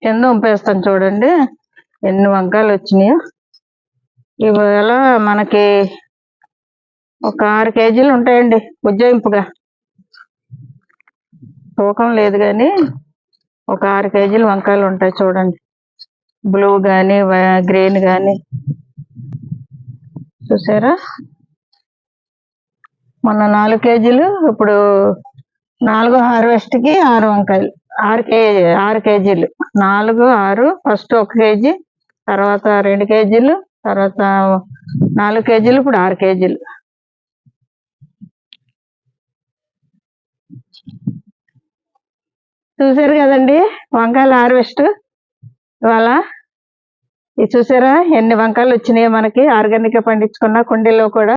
కింద వంపేస్తాను చూడండి ఎన్ని వంకాయలు వచ్చినాయో. ఇవాళ మనకి ఒక 6 కేజీలు ఉంటాయండి ఉజ్జాయింపుగా. తూకం లేదు కానీ ఒక 6 కేజీలు వంకాయలు ఉంటాయి చూడండి. బ్లూ కానీ గ్రీన్ కానీ చూసారా. మొన్న 4 కేజీలు, ఇప్పుడు 4వ హార్వెస్ట్కి 6 వంకాయలు. 6 కేజీలు 4, 6 ఫస్ట్ 1 కేజీ, తర్వాత 2 కేజీలు, తర్వాత 4 కేజీలు, ఇప్పుడు 6 కేజీలు. చూసారు కదండి వంకాయల హార్వెస్ట్ ఇవాళ. ఇది చూసారా ఎన్ని వంకాయలు వచ్చినాయో మనకి ఆర్గానిక్ గా పండించుకున్న కుండీలో కూడా.